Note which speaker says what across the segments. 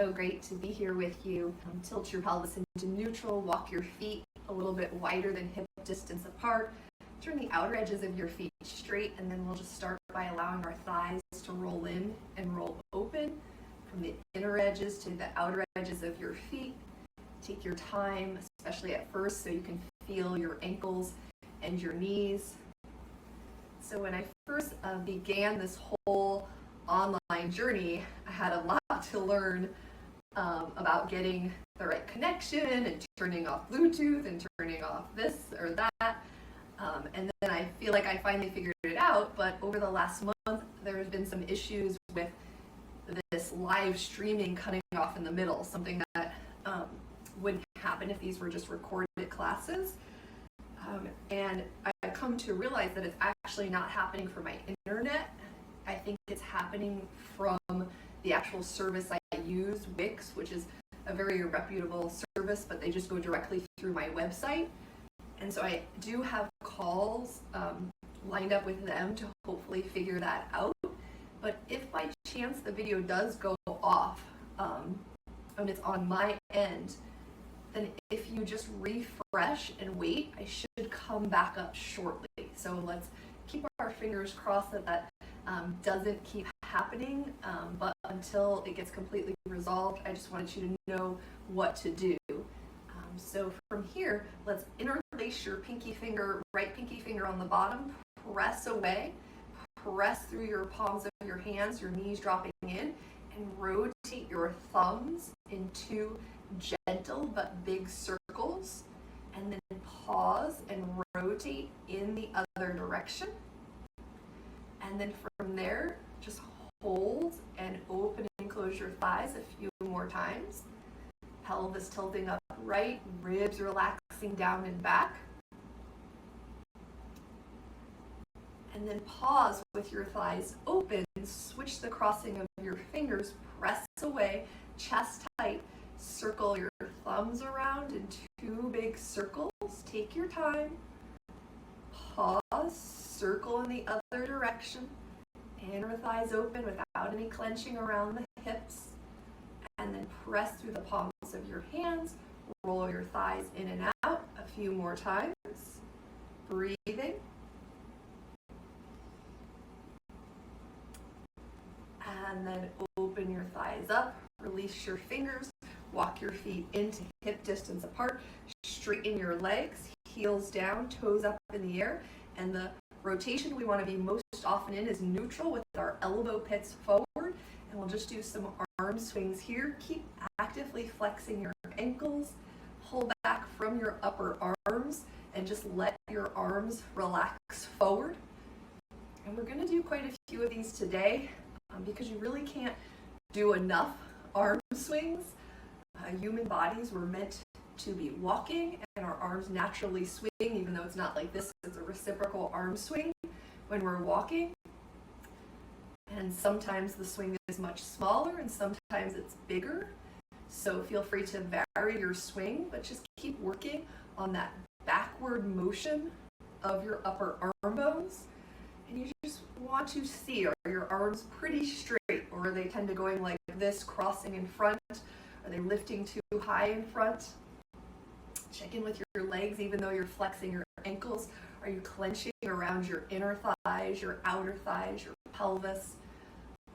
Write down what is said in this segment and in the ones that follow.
Speaker 1: so great to be here with you. Tilt your pelvis into neutral, walk your feet a little bit wider than hip distance apart. Turn the outer edges of your feet straight, and then we'll just start by allowing our thighs to roll in and roll open from the inner edges to the outer edges of your feet. Take your time, especially at first, so you can feel your ankles and your knees. So when I first began this whole online journey, I had a lot to learn about getting the right connection and turning off Bluetooth and turning off this or that. And then I feel like I finally figured it out, but over the last month, there has been some issues with this live streaming cutting off in the middle, something that wouldn't happen if these were just recorded classes. And I've come to realize that it's actually not happening for my internet. I think it's happening from the actual service I use, Wix, which is a very reputable service, but they just go directly through my website. And so I do have calls lined up with them to hopefully figure that out. But if by chance the video does go off and it's on my end, then if you just refresh and wait, I should come back up shortly. So let's keep our fingers crossed that that doesn't keep happening, but until it gets completely resolved, I just wanted you to know what to do. So from here, let's interlace your pinky finger, right pinky finger on the bottom, press away, press through your palms of your hands, your knees dropping in, and rotate your thumbs into gentle but big circles, and then pause and rotate in the other direction. And then from there, just hold and open and close your thighs a few more times. Pelvis tilting upright, ribs relaxing down and back. And then pause with your thighs open, switch the crossing of your fingers, press away, chest tight, circle your thumbs around in two big circles. Take your time. Pause, circle in the other direction. Inner thighs open without any clenching around the hips. And then press through the palms of your hands. Roll your thighs in and out a few more times. Breathing. And then open your thighs up. Release your fingers. Walk your feet into hip distance apart. Straighten your legs. Heels down, toes up in the air. And the rotation we want to be most often in is neutral with our elbow pits forward. And we'll just do some arm swings here. Keep actively flexing your ankles. Pull back from your upper arms and just let your arms relax forward. And we're going to do quite a few of these today because you really can't do enough arm swings. Human bodies were meant to be walking, and our arms naturally swing, even though it's not like this. It's a reciprocal arm swing when we're walking. And sometimes the swing is much smaller and sometimes it's bigger. So feel free to vary your swing, but just keep working on that backward motion of your upper arm bones. And you just want to see, are your arms pretty straight, or are they tend to going like this, crossing in front? Are they lifting too high in front? Check in with your legs, even though you're flexing your ankles. Are you clenching around your inner thighs, your outer thighs, your pelvis?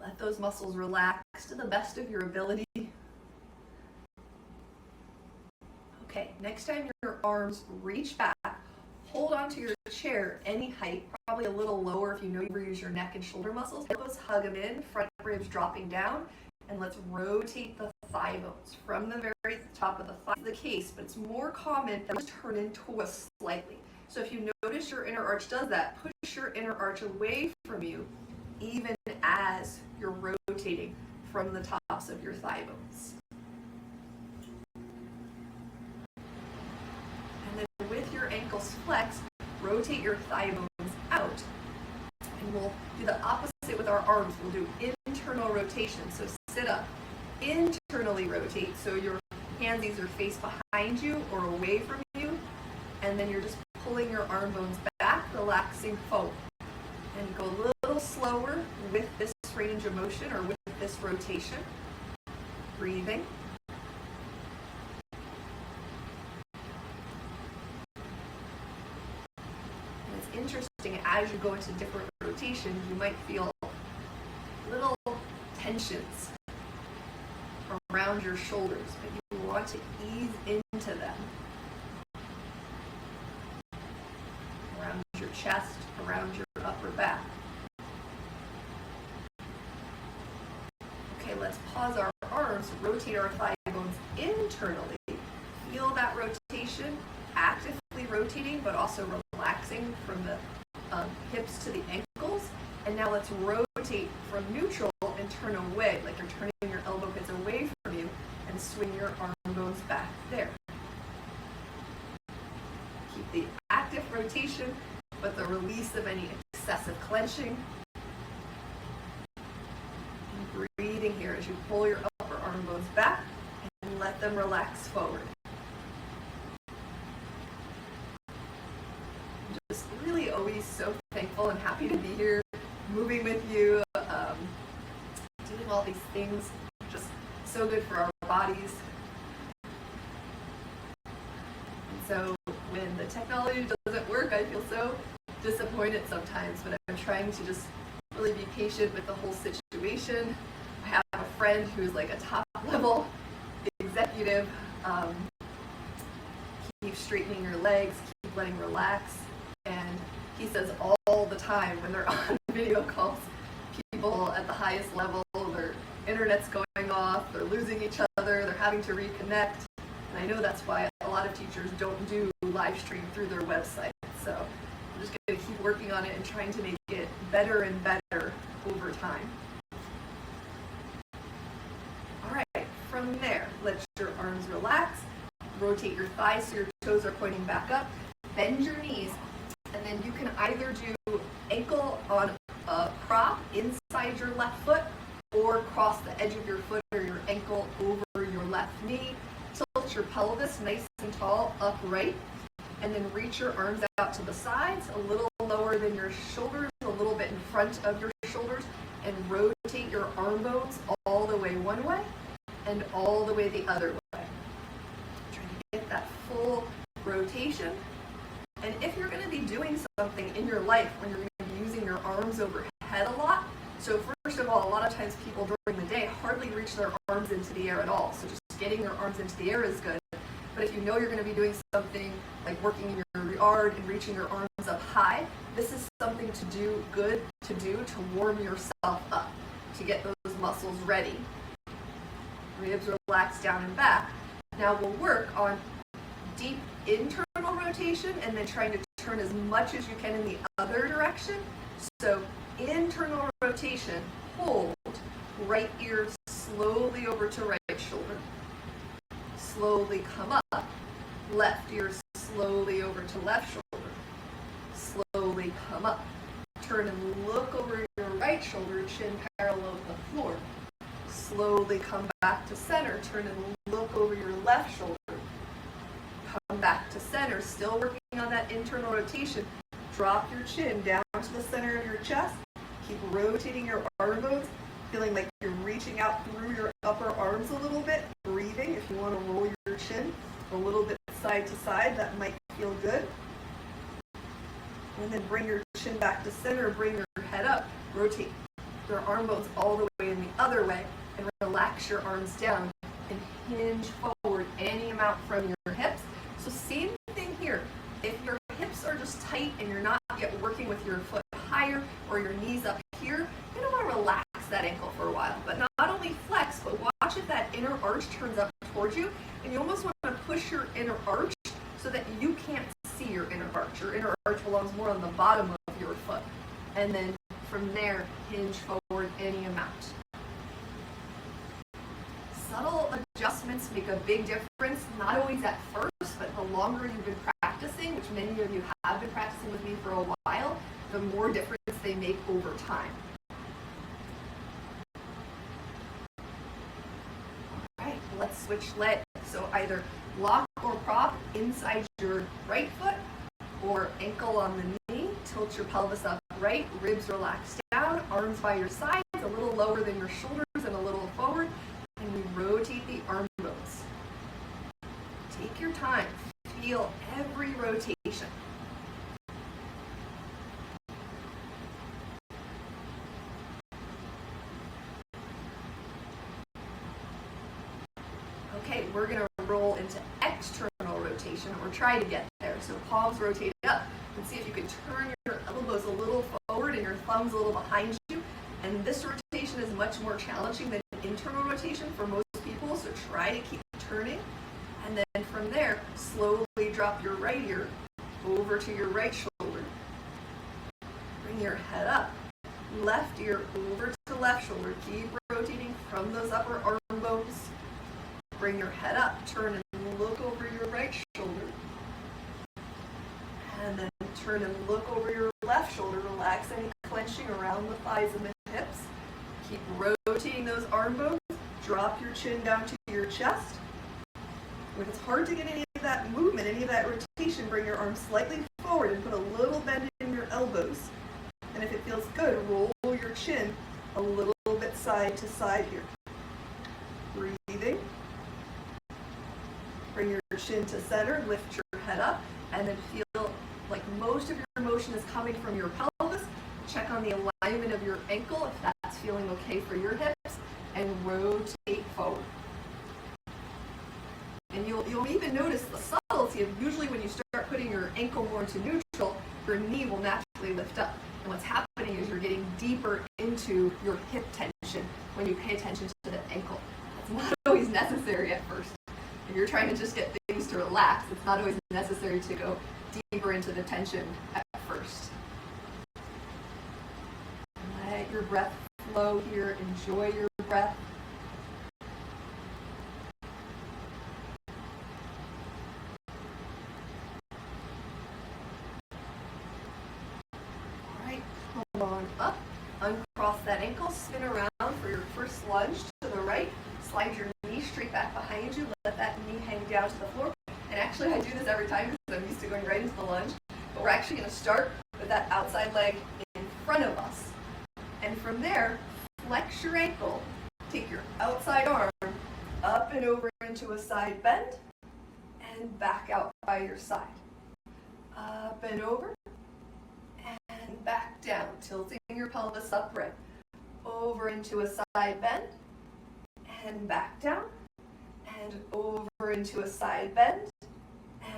Speaker 1: Let those muscles relax to the best of your ability. Okay, next time your arms reach back, hold onto your chair any height, probably a little lower if you know you use your neck and shoulder muscles. Elbows hug them in, front ribs dropping down, and let's rotate the thigh bones from the very top of the thigh. The case, but it's more common that we turn and twist slightly. So if you notice your inner arch does that, push your inner arch away from you, even as you're rotating from the tops of your thigh bones. And then with your ankles flexed, rotate your thigh bones out. And we'll do the opposite with our arms. We'll do internal rotation. So sit up, internally rotate. So your hands either face behind you or away from you. And then you're just pulling your arm bones back, relaxing forward. And go a little slower with this range of motion or with this rotation. breathing. And it's interesting, as you go into different rotations, you might feel little tensions around your shoulders, but you want to ease into them. Around your chest, around your upper back. Okay, let's pause our arms, rotate our thigh bones internally. Feel that rotation, actively rotating, but also relaxing from the hips to the ankles. And now let's rotate from neutral and turn away, like you're turning your elbow pits away from you, and swing your arm bones back there. Keep the active rotation, but the release of any excessive clenching. And breathing here as you pull your upper arm bones back and let them relax forward. I'm just really always so thankful and happy to be here, moving with you, doing all these things, just so good for our bodies. And so when the technology doesn't work, I feel so disappointed sometimes, but I'm trying to just really be patient with the whole situation. I have a friend who's like a top level executive. Keep straightening your legs, keep letting relax. And he says all the time when they're on video calls, people at the highest level, their internet's going off, they're losing each other, they're having to reconnect. And I know that's why a lot of teachers don't do live stream through their website. So I'm just going to keep working on it and trying to make it better and better over time. All right, from there, let your arms relax. Rotate your thighs so your toes are pointing back up. Bend your knees, and then you can either do ankle on a prop inside your left foot, or cross the edge of your foot or your ankle over your left knee. Tilt your pelvis nice and tall, upright, and then reach your arms out to the sides, a little lower than your shoulders, a little bit in front of your shoulders, and rotate your arm bones all the way one way and all the way the other way. Try to get that full rotation. And if you're going to be doing something in your life when you're going to be using your arms overhead a lot, so first of all, a lot of times people during the day hardly reach their arms into the air at all. So just getting your arms into the air is good. But if you know you're going to be doing something like working in your yard and reaching your arms up high, this is something to do to warm yourself up, to get those muscles ready. Ribs relax down and back. Now we'll work on deep internal rotation and then trying to turn as much as you can in the other direction. So internal rotation, hold, right ear slowly over to right shoulder. Slowly come up, left ear slowly over to left shoulder. Slowly come up. Turn and look over your right shoulder, chin parallel with the floor. Slowly come back to center. Turn and look over your left shoulder. Come back to center, still working on that internal rotation. Drop your chin down to the center of your chest. Keep rotating your arm bones, feeling like you're reaching out through your upper arms a little bit. Breathing, if you want to roll your chin a little bit side to side, that might feel good. And then bring your chin back to center, bring your head up, rotate your arm bones all the way in the other way, and relax your arms down and hinge forward any amount from your hips. So same thing here. If your hips are just tight and you're not yet working with your foot higher or your knees up here, you're going to want to relax that ankle for a while. But not only flex, but watch if that inner arch turns up towards you, and you almost want to push your inner arch so that you can't see your inner arch. Your inner arch belongs more on the bottom of your foot. And then from there, hinge forward any amount. Subtle adjustments make a big difference, not always at first, but the longer you've been practicing, which many of you have been practicing with me for a while, the more difference they make over time. All right, let's switch legs. So either lock or prop inside your right foot, or ankle on the knee. Tilt your pelvis up right, ribs relax down, arms by your sides, a little lower than your shoulders and a little forward. And we rotate time. Feel every rotation. Okay, we're going to roll into external rotation, or try to get there. So palms rotate up, and see if you can turn your elbows a little forward and your thumbs a little behind you. And this rotation is much more challenging than internal rotation for most people, so try to keep turning. And then from there, slowly drop your right ear over to your right shoulder. Bring your head up. Left ear over to left shoulder. Keep rotating from those upper arm bones. Bring your head up. Turn and look over your right shoulder. And then turn and look over your left shoulder. Relax any clenching around the thighs and the hips. Keep rotating those arm bones. Drop your chin down to your chest. If it's hard to get any of that movement, any of that rotation, bring your arms slightly forward and put a little bend in your elbows. And if it feels good, roll your chin a little bit side to side here. Breathing. Bring your chin to center, lift your head up, and then feel like most of your motion is coming from your pelvis. Check on the alignment of your ankle if that's feeling okay for your hips, and rotate forward. And you'll even notice the subtlety of usually when you start putting your ankle more into neutral, your knee will naturally lift up. And what's happening is you're getting deeper into your hip tension when you pay attention to the ankle. That's not always necessary at first. If you're trying to just get things to relax, it's not always necessary to go deeper into the tension at first. Let your breath flow here. Enjoy your breath. Come on up, uncross that ankle, spin around for your first lunge to the right, slide your knee straight back behind you, let that knee hang down to the floor. And actually I do this every time because I'm used to going right into the lunge, but we're actually going to start with that outside leg in front of us. And from there, flex your ankle, take your outside arm up and over into a side bend, and back out by your side. Up and over, and back down, tilting your pelvis upright. Over into a side bend, and back down, and over into a side bend,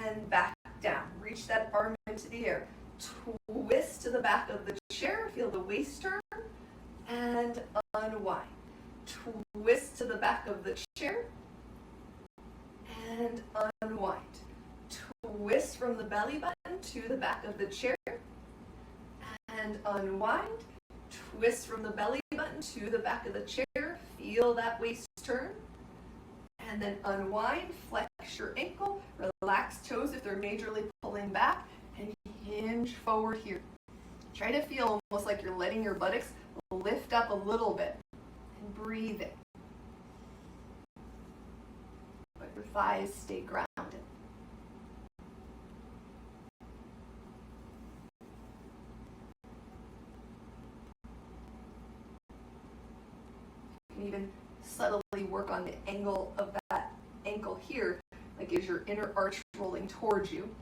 Speaker 1: and back down. Reach that arm into the air. Twist to the back of the chair, feel the waist turn, and unwind. Twist to the back of the chair, and unwind. Twist from the belly button to the back of the chair, and unwind. Twist from the belly button to the back of the chair. Feel that waist turn. And then unwind. Flex your ankle. Relax toes if they're majorly pulling back. And hinge forward here. Try to feel almost like you're letting your buttocks lift up a little bit. And breathe in. But your thighs stay grounded. Even subtly work on the angle of that ankle here, like is your inner arch rolling towards you.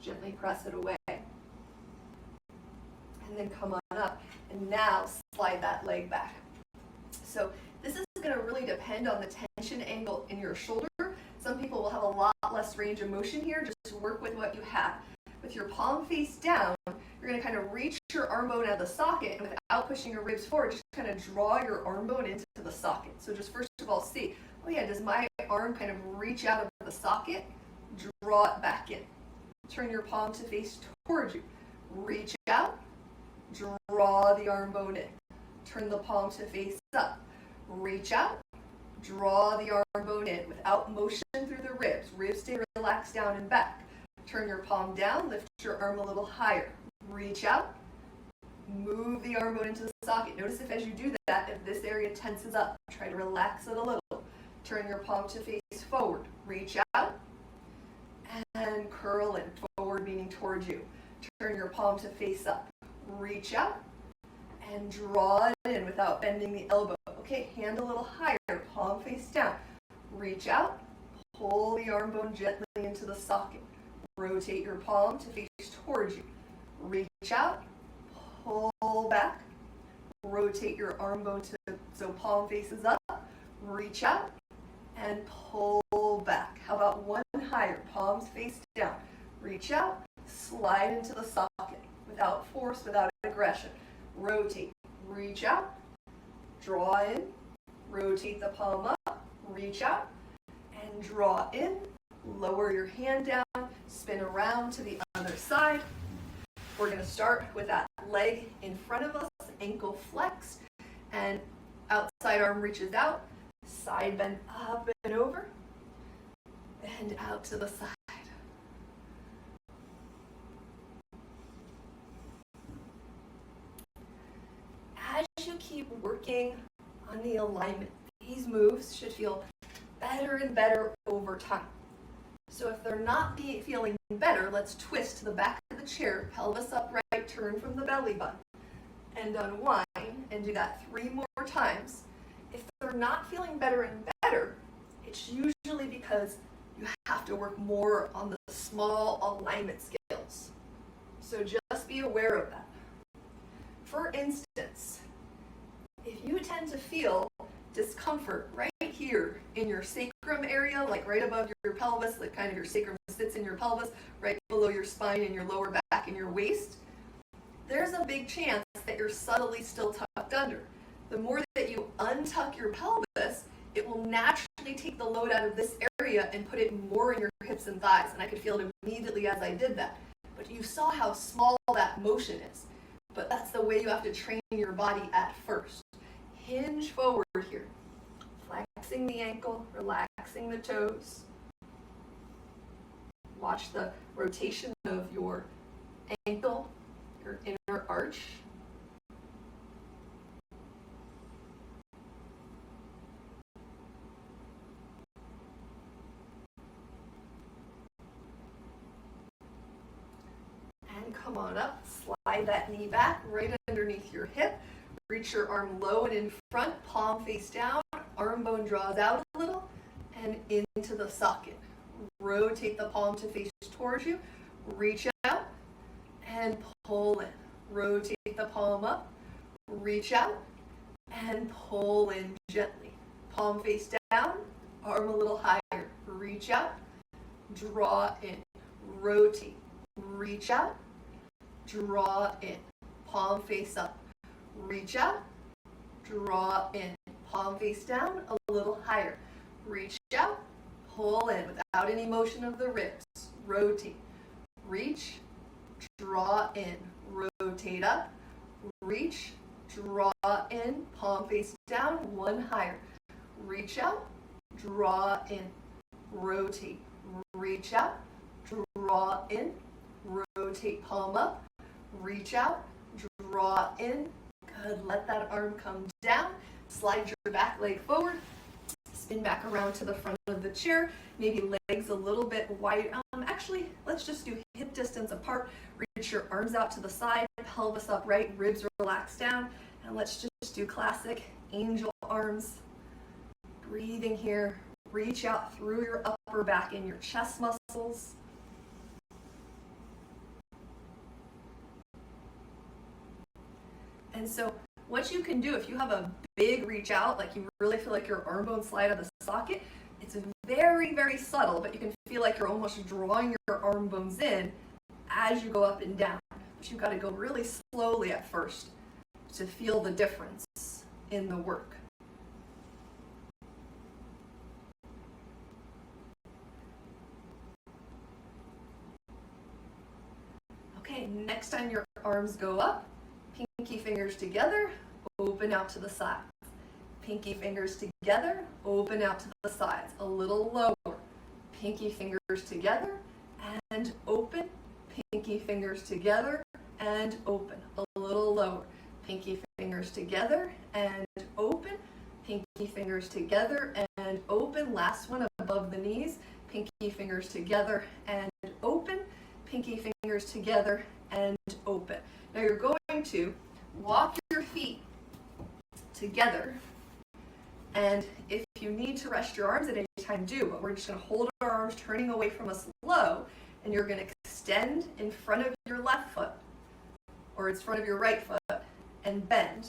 Speaker 1: Gently press it away. And then come on up, and now slide that leg back. So this is going to really depend on the tension angle in your shoulder. Some people will have a lot less range of motion here. Just work with what you have. With your palm face down, you're going to kind of reach your arm bone out of the socket, and without pushing your ribs forward, just kind of draw your arm bone into the socket. So just first of all, see, oh yeah, does my arm kind of reach out of the socket? Draw it back in. Turn your palm to face towards you. Reach out, draw the arm bone in. Turn the palm to face up. Reach out, draw the arm bone in without motion through the ribs. Ribs stay relaxed down and back. Turn your palm down, lift your arm a little higher. Reach out, move the arm bone into the socket. Notice if as you do that, if this area tenses up, try to relax it a little. Turn your palm to face forward. Reach out and curl in, forward meaning towards you. Turn your palm to face up. Reach out and draw it in without bending the elbow. Okay, hand a little higher, palm face down. Reach out, pull the arm bone gently into the socket. Rotate your palm to face towards you. Reach out, pull back, rotate your arm bone so palm faces up, reach out, and pull back. How about one higher, palms face down. Reach out, slide into the socket without force, without aggression. Rotate, reach out, draw in, rotate the palm up, reach out, and draw in. Lower your hand down, spin around to the other side. We're going to start with that leg in front of us, ankle flexed, and outside arm reaches out, side bend up and over, and out to the side. As you keep working on the alignment, these moves should feel better and better over time. So if they're not feeling better, let's twist to the back of the chair, pelvis upright, turn from the belly button, and unwind, and do that 3 more times. If they're not feeling better and better, it's usually because you have to work more on the small alignment skills. So just be aware of that. For instance, if you tend to feel discomfort right here in your sacrum area, like right above your pelvis, like kind of your sacrum sits in your pelvis, right below your spine and your lower back and your waist, there's a big chance that you're subtly still tucked under. The more that you untuck your pelvis, it will naturally take the load out of this area and put it more in your hips and thighs. And I could feel it immediately as I did that. But you saw how small that motion is. But that's the way you have to train your body at first. Hinge forward here. Flexing the ankle, relaxing the toes. Watch the rotation of your ankle, your inner arch. And come on up, slide that knee back right underneath your hip. Reach your arm low and in front, palm face down, arm bone draws out a little, and into the socket. Rotate the palm to face towards you, reach out, and pull in. Rotate the palm up, reach out, and pull in gently. Palm face down, arm a little higher. Reach out, draw in, rotate, reach out, draw in, palm face up. Reach out, draw in, palm face down, a little higher. Reach out, pull in without any motion of the ribs. Rotate, reach, draw in, rotate up, reach, draw in, palm face down, one higher. Reach out, draw in, rotate, reach out, draw in, rotate, palm up, reach out, draw in. Good, let that arm come down, slide your back leg forward, spin back around to the front of the chair, maybe legs a little bit wide. Actually, let's just do hip distance apart, reach your arms out to the side, pelvis upright, ribs relax down, and let's just do classic angel arms. Breathing here, reach out through your upper back and your chest muscles. And so what you can do if you have a big reach out, like you really feel like your arm bones slide out of the socket, it's very, very subtle, but you can feel like you're almost drawing your arm bones in as you go up and down. But you've got to go really slowly at first to feel the difference in the work. Okay, next time your arms go up, pinky fingers together, open out to the sides. Pinky fingers together, open out to the sides. A little lower. Pinky fingers together and open. Pinky fingers together and open. A little lower. Pinky fingers together and open. Pinky fingers together and open. Last one above the knees. Pinky fingers together and open. Pinky fingers together and open. Now you're going to walk your feet together, and if you need to rest your arms at any time, do, but we're just going to hold our arms turning away from us low, and you're going to extend in front of your left foot, or in front of your right foot, and bend.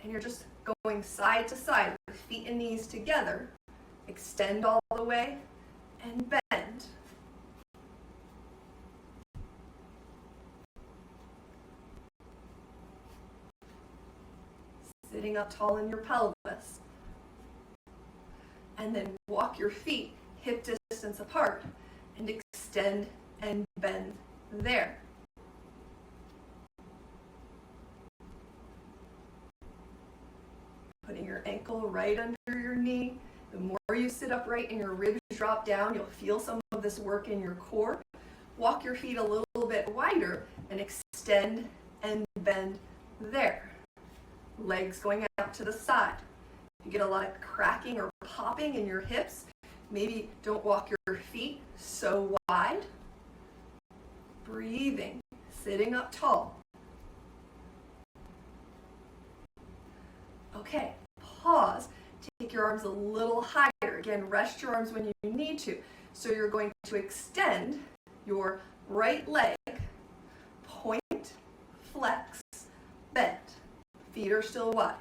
Speaker 1: And you're just going side to side with feet and knees together. Extend all the way and bend. Sitting up tall in your pelvis. And then walk your feet hip distance apart and extend and bend there. Putting your ankle right under your knee. The more you sit upright and your ribs drop down, you'll feel some of this work in your core. Walk your feet a little bit wider and extend and bend there. Legs going out to the side. If you get a lot of cracking or popping in your hips, maybe don't walk your feet so wide. Breathing, sitting up tall. Okay, pause. Take your arms a little higher. Again, rest your arms when you need to. So you're going to extend your right leg, point, flex, bend. Feet are still wide.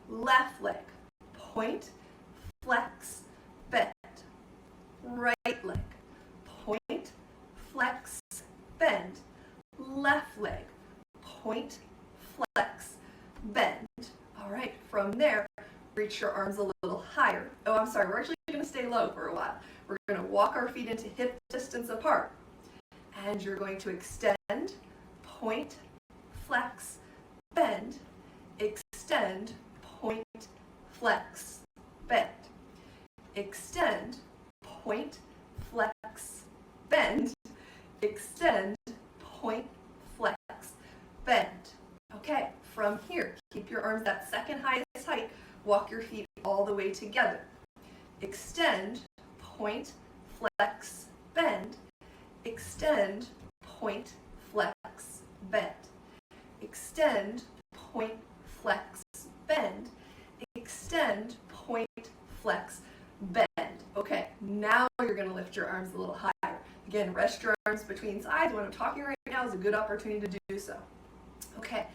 Speaker 1: Left leg, point, flex, bend. Right leg, point, flex, bend. Left leg, point, flex, bend. All right, from there, reach your arms a little higher. Oh, I'm sorry, we're actually going to stay low for a while. We're going to walk our feet into hip distance apart. And you're going to extend, point, flex, bend. Extend, point, flex, bend. Extend, point, flex, bend. Extend, point, flex, bend. Okay, from here, keep your arms that second highest height. Walk your feet all the way together. Extend, point, flex, bend. Extend, point, flex, bend. Extend, point, flex, bend. Extend, point, flex, bend. Okay, now you're going to lift your arms a little higher. Again, rest your arms between sides. When I'm talking right now is a good opportunity to do so. Okay,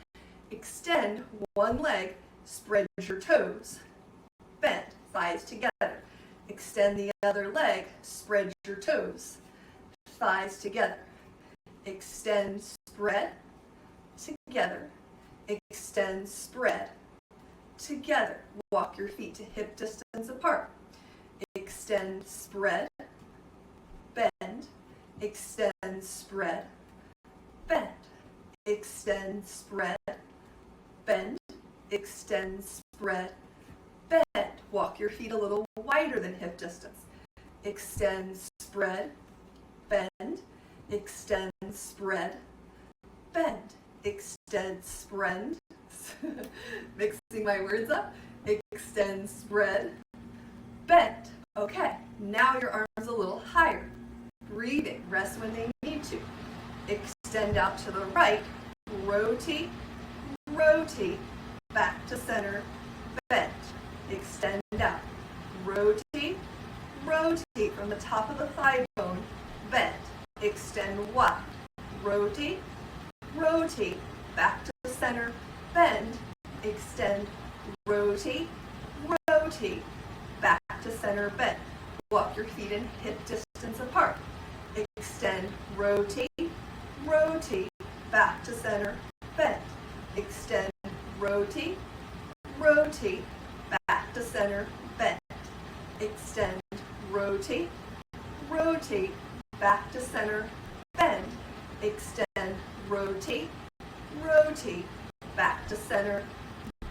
Speaker 1: extend one leg, spread your toes, bend, thighs together. Extend the other leg, spread your toes, thighs together. Extend, spread, together. Extend, spread, together. Walk your feet to hip distance apart. Extend, spread, bend. Extend, spread, bend. Extend, spread, bend. Extend, spread, bend. Walk your feet a little wider than hip distance. Extend, spread, bend. Extend, spread, bend. Extend, spread. Mixing my words up. Extend, spread, bend. Okay, now your arms a little higher. Breathing, rest when they need to. Extend out to the right, rotate, rotate, back to center, bend. Extend out, rotate, rotate from the top of the thigh bone, bend. Extend wide, rotate, rotate, back to the center, bend. Extend, rotate, rotate, back to center, bend. Walk your feet in hip distance apart. Extend, rotate, rotate, back to center, bend. Extend, rotate, rotate, back to center, bend. Extend, rotate, rotate, back to center, bend. Extend, rotate, rotate, back to center,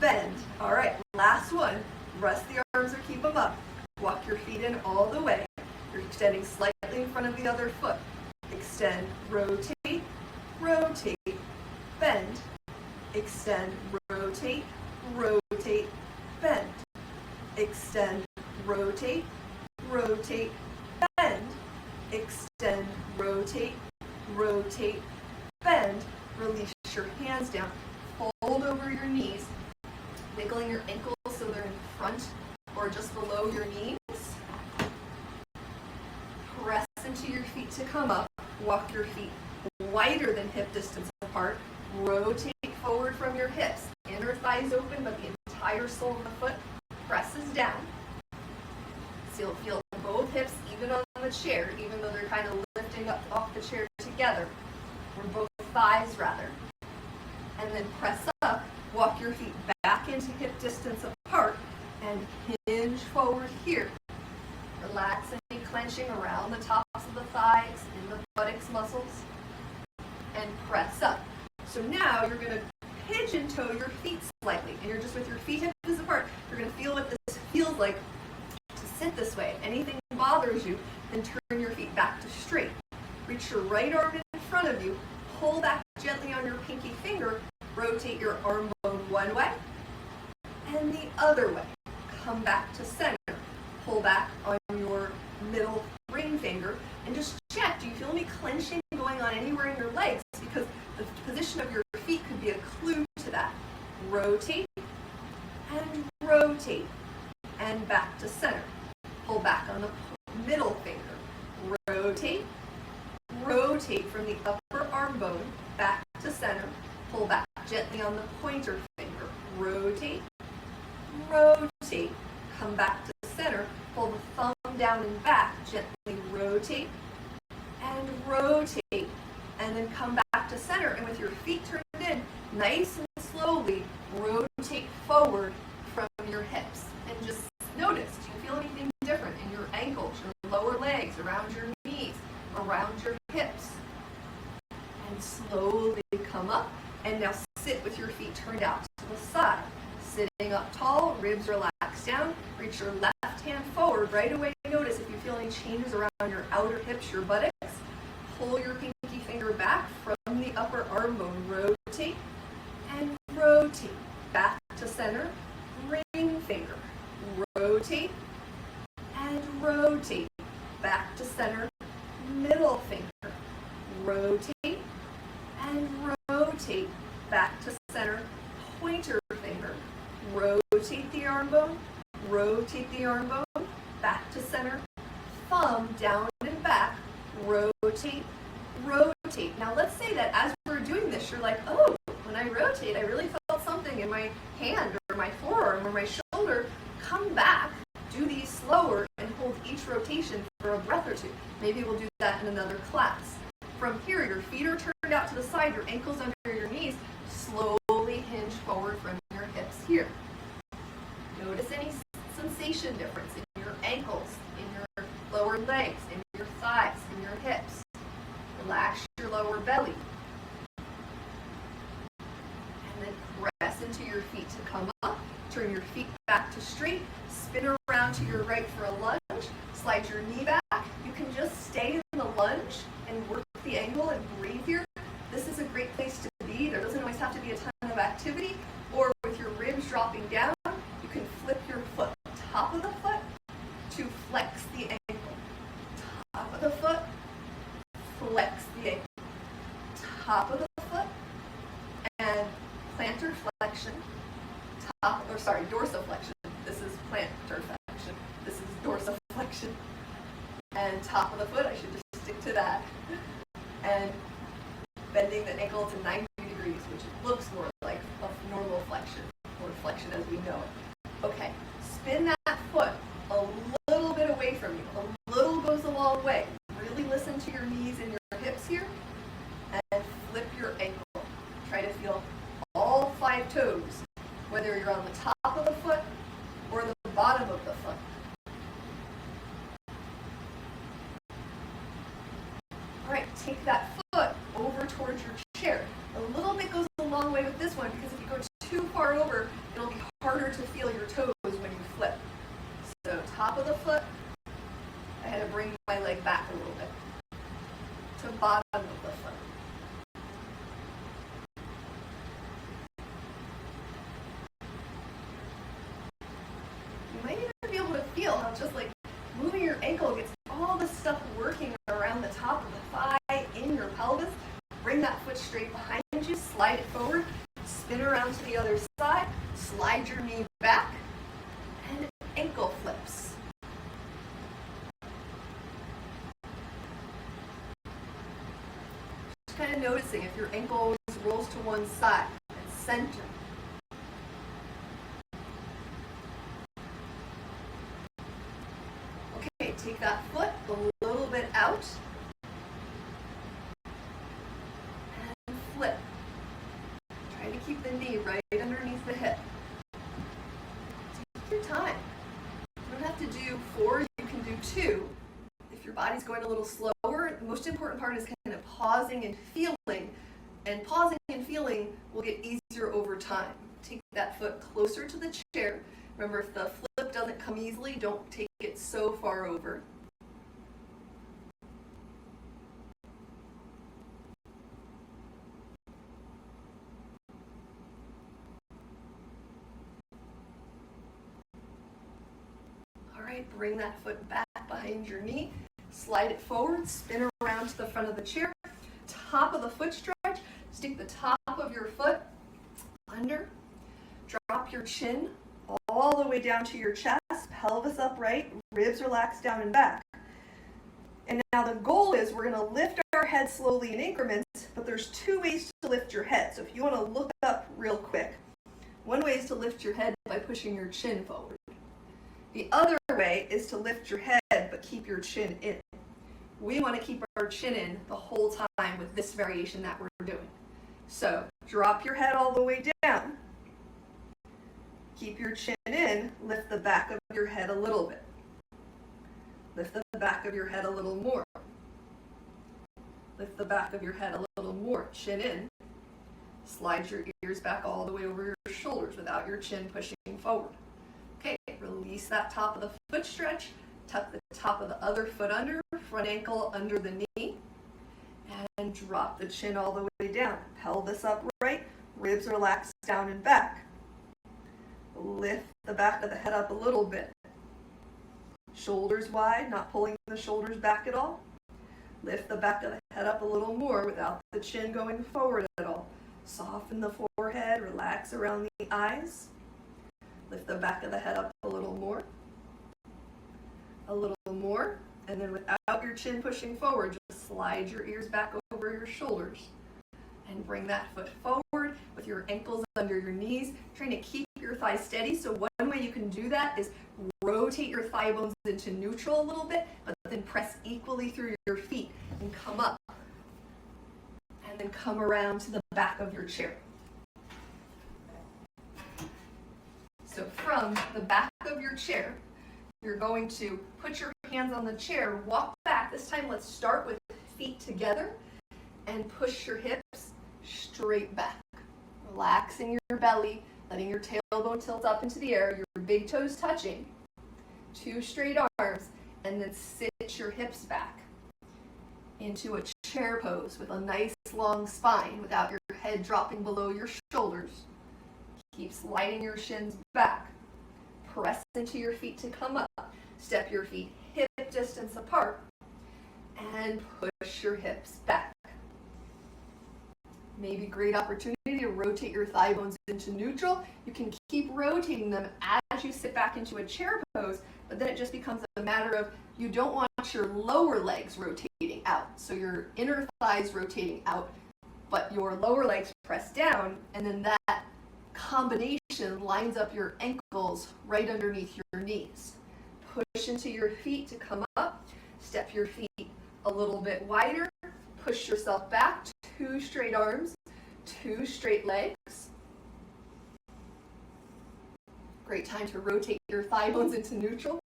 Speaker 1: bend. All right, last one. Rest the arms or keep them up. Walk your feet in all the way. You're extending slightly in front of the other foot. Extend, rotate, rotate, bend. Extend, rotate, rotate, bend. Extend, rotate, rotate, bend. Extend, rotate, rotate, bend. Release your hands down. Fold over your knees, wiggling your ankles so they're in front or just below into your feet to come up. Walk your feet wider than hip distance apart. Rotate forward from your hips. Inner thighs open, but the entire sole of the foot presses down. So you'll feel both hips even on the chair, even though they're kind of lifting up off the chair together, or both thighs rather. And then press up, walk your feet back into hip distance apart, and hinge forward here. Relax any clenching around the tops of the thighs and the buttocks muscles, and press up. So now you're going to pigeon toe your feet slightly, and you're just with your feet hips apart. You're going to feel what this feels like to sit this way. If anything bothers you, then turn your feet back to straight. Reach your right arm in front of you, pull back gently on your pinky finger, rotate your arm bone one way and the other way. Come back to center. Pull back on your middle ring finger and just check, do you feel any clenching going on anywhere in your legs? Because the position of your feet could be a clue to that. Rotate and back to center. Pull back on the middle finger. Rotate from the upper arm bone back to center. Pull back gently on the pointer finger. Rotate. Come back to center. Pull the thumb down and back. Gently rotate. And then come back to center. And with your feet turned in, nice and slowly rotate forward from your hips. And just notice, do you feel anything different in your ankles, your lower legs, around your knees, around your hips? And slowly come up. And now sit with your feet turned out to the side. Sitting up tall, ribs relax down. Reach your left hand forward. Right away, notice if you feel any changes around your outer hips, your buttocks. Pull your pinky finger back from the upper arm bone. Rotate. Back to center. Ring finger. Rotate. Back to center. Middle finger. Rotate. Back to center. Pointer finger. Rotate the arm bone. Back to center. Thumb down and back. Rotate. Now let's say that as we're doing this, you're like, oh, when I rotate, I really felt something in my hand or my forearm or my shoulder. Come back, do these slower, and hold each rotation for a breath or two. Maybe we'll do that in another class. From here, your feet are turned out to the side, your ankles under your knees. Slowly hinge forward from your hips here. Notice any sensation difference in your ankles, in your lower legs, in your thighs, in your hips. Relax your lower belly. And then press into your feet to come up. Turn your feet back to straight. Spin around to your right for a lunge. Slide your knee back. You can just stay in the lunge and work the angle and breathe here. This is a great place to be. There doesn't always have to be a ton of activity. Or with your ribs dropping down, you can flip your foot. Top of the foot to flex the ankle. Top of the foot, flex the ankle. Top of the foot, and plantar flexion. Dorsiflexion. This is plantar flexion. This is dorsiflexion. And top of the foot, I should just stick to that. And bending the ankle to 90 degrees, which looks more like a normal flexion, or flexion as we know it. Okay, spin that foot a little bit away from you. A little goes a long way. Really listen to your knees and your hips here, and flip your ankle. Try to feel all 5 toes, whether you're on the top of the foot or the bottom of the foot. All right, take that foot over towards your chair. A little bit goes a long way with this one, because if you go too far over, it'll be harder to feel your toes when you flip. So top of the foot, I had to bring my leg back a little bit. To bottom of the foot. You might even be able to feel how just like moving your ankle gets all the stuff working around the top of the thigh, in your pelvis. Bring that foot straight behind you, slide it forward, spin around to the other side, slide your knee back, and ankle flips. noticing if your ankle always rolls to one side and center. Okay, take that foot a little bit out and flip. Try to keep the knee right underneath the hip. Take your time. You don't have to do 4, you can do 2. If your body's going a little slower, the most important part is kind of pausing and feeling. And pausing and feeling will get easier over time. Take that foot closer to the chair. Remember, if the flip doesn't come easily, don't take it so far over. All right, bring that foot back behind your knee. Slide it forward, spin around to the front of the chair. Top of the foot stretch, stick the top of your foot under. Drop your chin all the way down to your chest, pelvis upright, ribs relaxed down and back. And now the goal is we're going to lift our head slowly in increments, but there's 2 ways to lift your head. So if you want to look up real quick, one way is to lift your head by pushing your chin forward. The other way is to lift your head but keep your chin in. We want to keep our chin in the whole time with this variation that we're doing. So drop your head all the way down. Keep your chin in, lift the back of your head a little bit. Lift the back of your head a little more. Lift the back of your head a little more. Chin in. Slide your ears back all the way over your shoulders without your chin pushing forward. Okay, release that top of the foot stretch. Tuck the top of the other foot under, front ankle under the knee. And drop the chin all the way down. Pelvis upright, ribs relaxed down and back. Lift the back of the head up a little bit. Shoulders wide, not pulling the shoulders back at all. Lift the back of the head up a little more without the chin going forward at all. Soften the forehead, relax around the eyes. Lift the back of the head up a little more. A little more. And then without your chin pushing forward, just slide your ears back over your shoulders. And bring that foot forward with your ankles under your knees, trying to keep your thighs steady. So one way you can do that is rotate your thigh bones into neutral a little bit, but then press equally through your feet and come up. And then come around to the back of your chair. So from the back of your chair, you're going to put your hands on the chair, walk back. This time let's start with feet together and push your hips straight back. Relaxing your belly, letting your tailbone tilt up into the air, your big toes touching. 2 straight arms, and then sit your hips back into a chair pose with a nice long spine without your head dropping below your shoulders. Keep sliding your shins back. Press into your feet to come up. Step your feet hip distance apart and push your hips back. Maybe great opportunity to rotate your thigh bones into neutral. You can keep rotating them as you sit back into a chair pose, but then it just becomes a matter of you don't want your lower legs rotating out. So your inner thighs rotating out, but your lower legs press down, and then that combination lines up your ankles right underneath your knees. Push into your feet to come up. Step your feet a little bit wider. Push yourself back. 2 straight arms, 2 straight legs. Great time to rotate your thigh bones into neutral.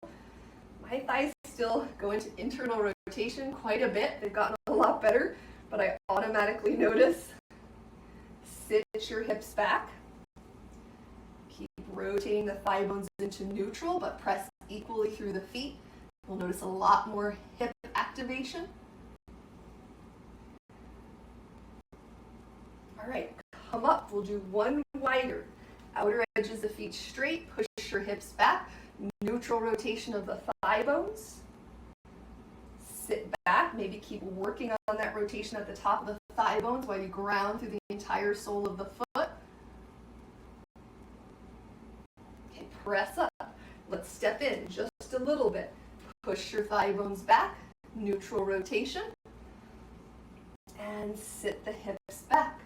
Speaker 1: My thighs still go into internal rotation quite a bit. They've gotten a lot better, but I automatically notice. Sit your hips back. Keep rotating the thigh bones into neutral, but press equally through the feet. You'll notice a lot more hip activation. All right, come up. We'll do 1 wider. Outer edges of feet straight. Push your hips back. Neutral rotation of the thigh bones. Sit back. Maybe keep working on that rotation at the top of the thigh bones while you ground through the entire sole of the foot. Okay, press up. Let's step in just a little bit. Push your thigh bones back. Neutral rotation. And sit the hips back.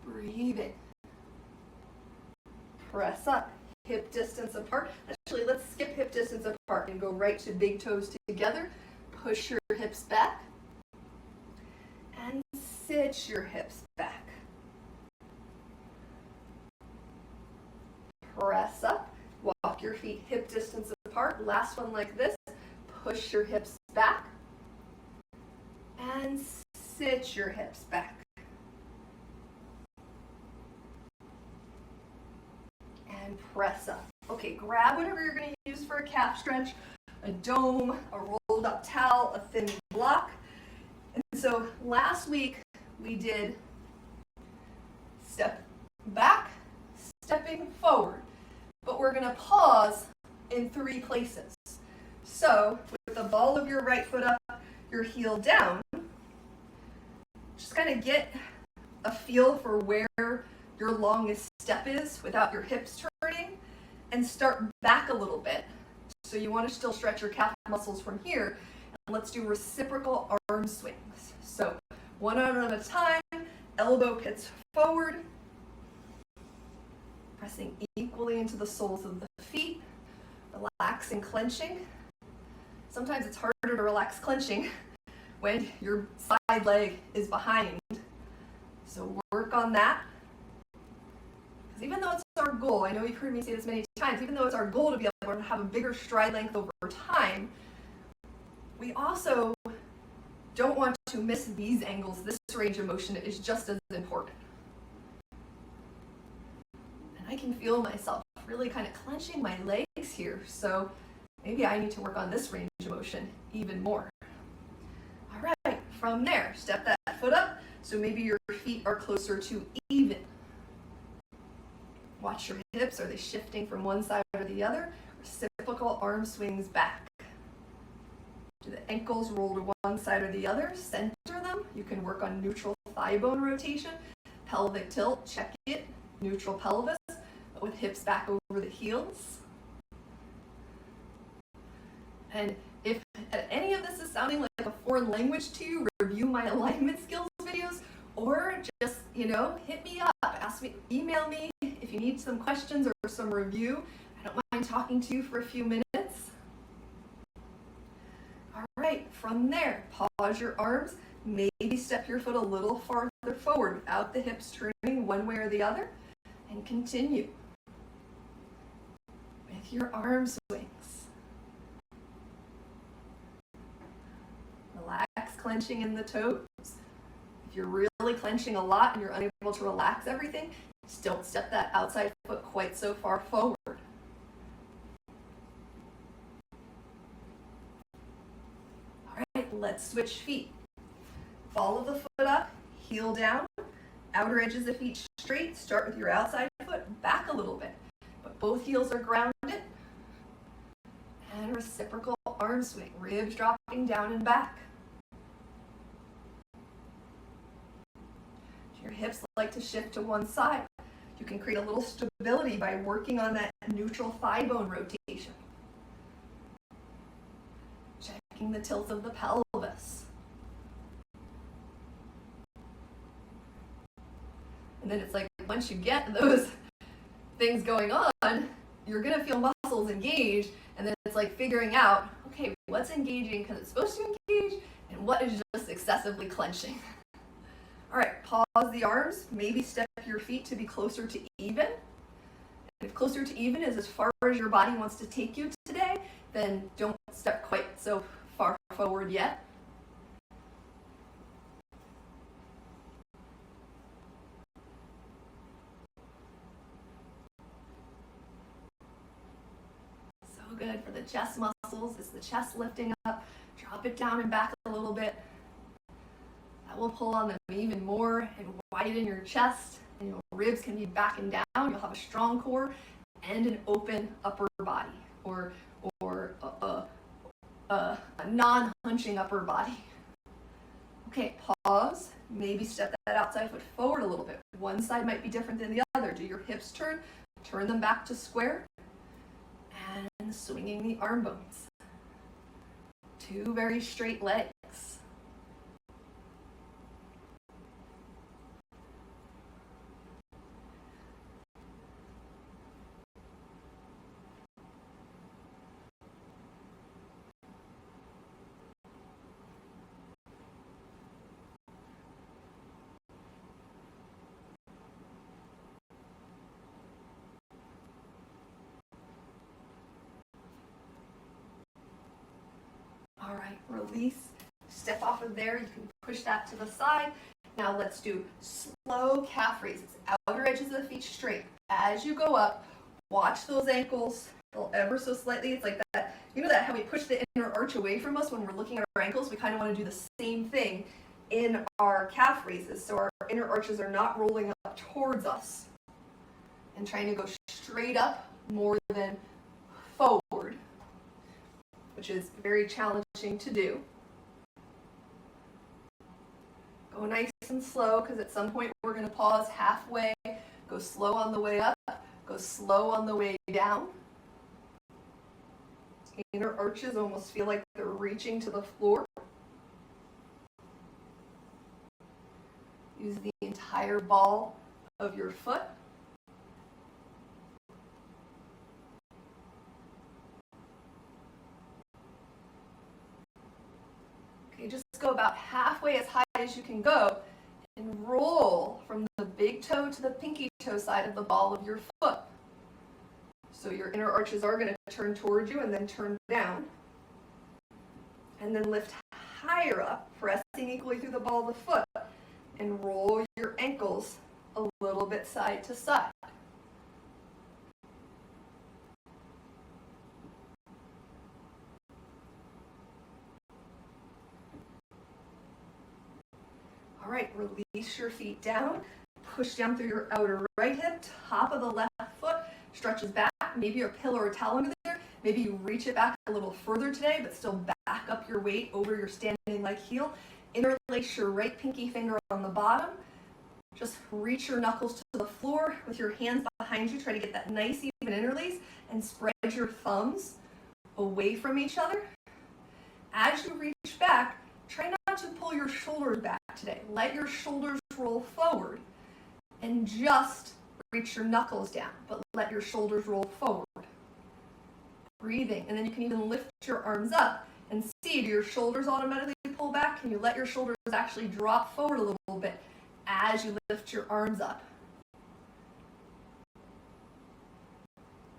Speaker 1: Breathe in. Press up. Hip distance apart. Actually, let's skip hip distance apart and go right to big toes together. Push your hips back. And sit your hips back. Press up. Walk your feet hip distance apart. Last one like this. Push your hips back. And sit your hips back. And press up. Okay, grab whatever you're going to use for a calf stretch, a dome, a rolled up towel, a thin block. And so last week we did step back, stepping forward, but we're going to pause in 3 places. So with the ball of your right foot up, your heel down, just kind of get a feel for where your longest step is without your hips turning, and start back a little bit. So you want to still stretch your calf muscles from here, and let's do reciprocal arm swings. So one arm at a time, elbow pits forward, pressing equally into the soles of the feet, relaxing, clenching. Sometimes it's harder to relax clenching when your side leg is behind. So work on that. Because even though it's our goal, I know you've heard me say this many times, even though it's our goal to be able to have a bigger stride length over time, we also don't want to miss these angles. This range of motion is just as important. And I can feel myself really kind of clenching my legs here, so maybe I need to work on this range of motion even more. All right, from there, step that foot up, so maybe your feet are closer to even. Watch your hips, are they shifting from one side or the other? Reciprocal arm swings back. Do the ankles roll to one side or the other? Center them. You can work on neutral thigh bone rotation. Pelvic tilt, check it. Neutral pelvis, but with hips back over the heels. And if any of this is sounding like a foreign language to you, review my alignment skills videos, or just, hit me up, ask me, email me if you need some questions or some review. I don't mind talking to you for a few minutes. All right, from there, pause your arms, maybe step your foot a little farther forward without the hips turning one way or the other, and continue with your arm swings. Relax, clenching in the toes. If you're really clenching a lot and you're unable to relax everything, just don't step that outside foot quite so far forward. All right, let's switch feet. Follow the foot up, heel down, outer edges of feet straight. Start with your outside foot, back a little bit, but both heels are grounded. And reciprocal arm swing, ribs dropping down and back. Your hips like to shift to one side. You can create a little stability by working on that neutral thigh bone rotation. Checking the tilt of the pelvis. And then it's like, once you get those things going on, you're gonna feel muscles engage, and then it's like figuring out, okay, what's engaging because it's supposed to engage, and what is just excessively clenching. All right, pause the arms, maybe step your feet to be closer to even. If closer to even is as far as your body wants to take you today, then don't step quite so far forward yet. So good for the chest muscles. It's the chest lifting up. Drop it down and back a little bit. That will pull on them even more and widen your chest, and your ribs can be back and down. You'll have a strong core and an open upper body, or a non-hunching upper body. Okay, pause. Maybe step that outside foot forward a little bit. One side might be different than the other. Do your hips turn them back to square, and swinging the arm bones. 2 very straight legs. release, step off of there, you can push that to the side. Now let's do slow calf raises, outer edges of the feet straight. As you go up, watch those ankles, they'll ever so slightly, it's like that, you know that how we push the inner arch away from us when we're looking at our ankles? We kind of want to do the same thing in our calf raises, so our inner arches are not rolling up towards us and trying to go straight up more than forward, which is very challenging to do. Go nice and slow, because at some point we're going to pause halfway, go slow on the way up, go slow on the way down. Inner arches almost feel like they're reaching to the floor. Use the entire ball of your foot. Okay, just go about halfway as high as you can go and roll from the big toe to the pinky toe side of the ball of your foot. So your inner arches are going to turn towards you and then turn down. And then lift higher up, pressing equally through the ball of the foot, and roll your ankles a little bit side to side. All right, release your feet down, push down through your outer right hip, top of the left foot stretches back, maybe a pillow or a towel under there, maybe you reach it back a little further today, but still back up your weight over your standing leg heel, interlace your right pinky finger on the bottom, just reach your knuckles to the floor with your hands behind you, try to get that nice even interlace, and spread your thumbs away from each other. As you reach back, try not to pull your shoulders back today. Let your shoulders roll forward and just reach your knuckles down, but let your shoulders roll forward. Breathing, and then you can even lift your arms up and see, do your shoulders automatically pull back? Can you let your shoulders actually drop forward a little bit as you lift your arms up?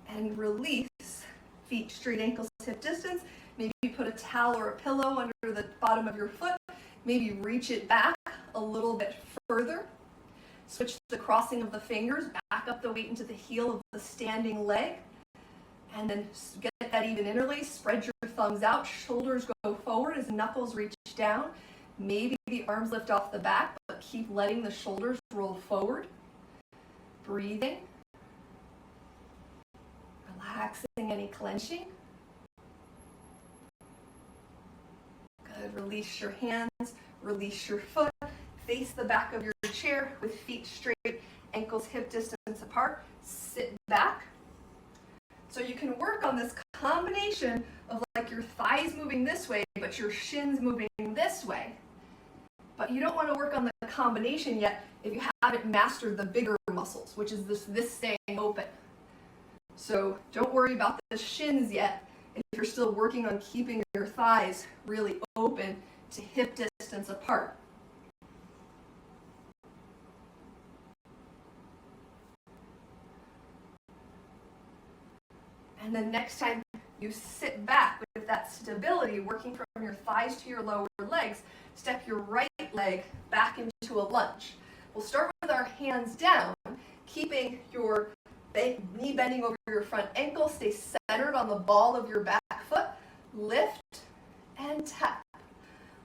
Speaker 1: And release, feet straight, ankles hip distance. Maybe you put a towel or a pillow under the bottom of your foot. Maybe reach it back a little bit further. Switch the crossing of the fingers, back up the weight into the heel of the standing leg. And then get that even interlace, spread your thumbs out, shoulders go forward as knuckles reach down. Maybe the arms lift off the back, but keep letting the shoulders roll forward. Breathing. Relaxing any clenching. Good, release your hands, release your foot. Face the back of your chair with feet straight, ankles hip distance apart. Sit back. So you can work on this combination of like your thighs moving this way, but your shins moving this way. But you don't want to work on the combination yet if you haven't mastered the bigger muscles, which is this staying open. So don't worry about the shins yet if you're still working on keeping your thighs really open to hip distance apart. And then next time you sit back with that stability, working from your thighs to your lower legs, step your right leg back into a lunge. We'll start with our hands down, keeping your knee bending over your front ankle. Stay centered on the ball of your back foot. Lift and tap.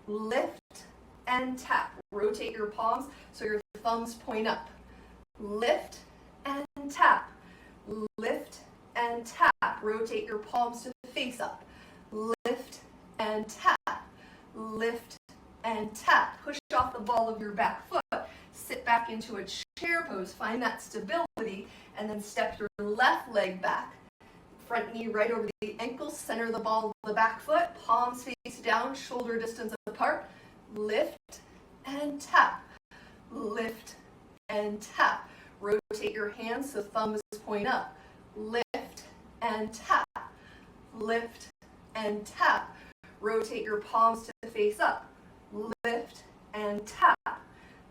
Speaker 1: Lift and tap. Rotate your palms so your thumbs point up. Lift and tap. Lift and tap. Rotate your palms to face up. Lift and tap. Lift and tap. Push off the ball of your back foot. Sit back into a chair pose. Find that stability and then step your left leg back. Front knee right over the ankle. Center the ball of the back foot. Palms face down, shoulder distance apart. Lift and tap. Lift and tap. Rotate your hands so thumbs point up. Lift and tap. Lift and tap. Rotate your palms to face up. Lift and tap.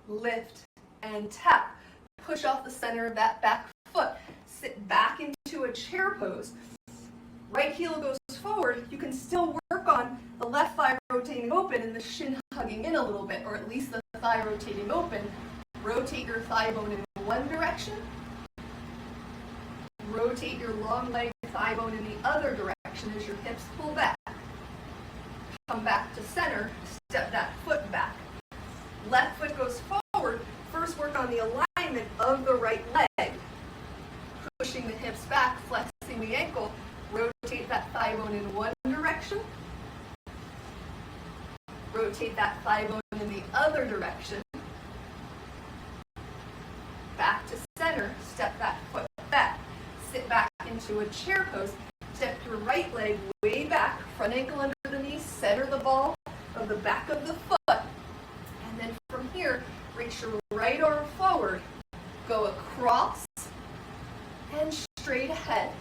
Speaker 1: Lift and tap. Push off the center of that back foot. Sit back into a chair pose. Right heel goes forward. You can still work on the left thigh rotating open and the shin hugging in a little bit, or at least the thigh rotating open. Rotate your thigh bone in one direction. Rotate your long leg thigh bone in the other direction as your hips pull back. Come back to center, step that foot back. Left foot goes forward. First work on the alignment of the right leg. Pushing the hips back, flexing the ankle. Rotate that thigh bone in one direction. Rotate that thigh bone in the other direction. Back to center, step that foot back. Sit back into a chair pose. Step your right leg way back, front ankle under the knee, center the ball of the back of the foot. And then from here, reach your right arm forward. Go across and straight ahead.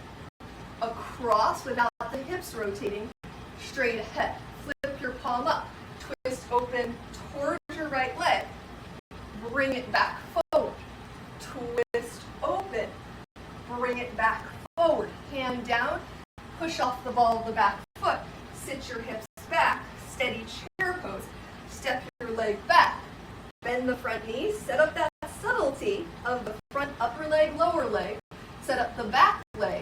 Speaker 1: Across without the hips rotating, straight ahead. Flip your palm up. Twist open towards your right leg. Bring it back forward. Twist open. Bring it back forward. Hand down. Push off the ball of the back foot. Sit your hips back. Steady chair pose. Step your leg back. Bend the front knee. Set up that subtlety of the front upper leg, lower leg. Set up the back leg.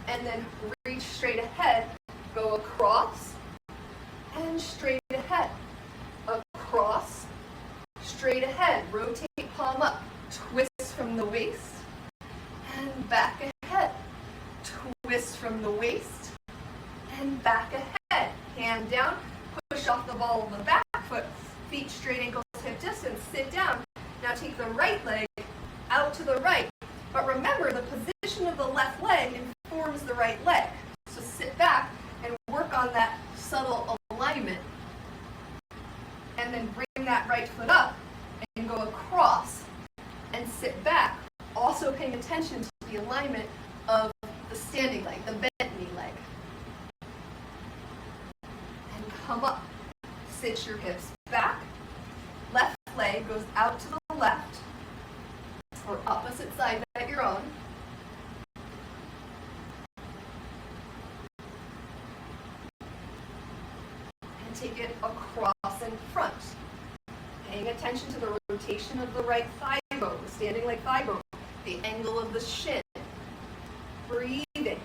Speaker 1: And then reach straight ahead. Go across and straight ahead. Across, straight ahead. Rotate palm up. Twist from the waist and back ahead. Twist from the waist and back ahead. Hand down. Push off the ball of the back foot. Feet straight, ankles hip distance. Sit down. Now take the right leg out to the right. But remember, the position of the left leg informs the right leg. So sit back and work on that subtle alignment. And then bring that right foot up and go across and sit back. Also paying attention to the alignment of the standing leg, the bent knee leg. And come up. Sit your hips back. Left leg goes out to the left or opposite side that you're on. And take it across in front. Paying attention to the rotation of the right thigh bone, the standing leg thigh bone, the angle of the shin. Breathing.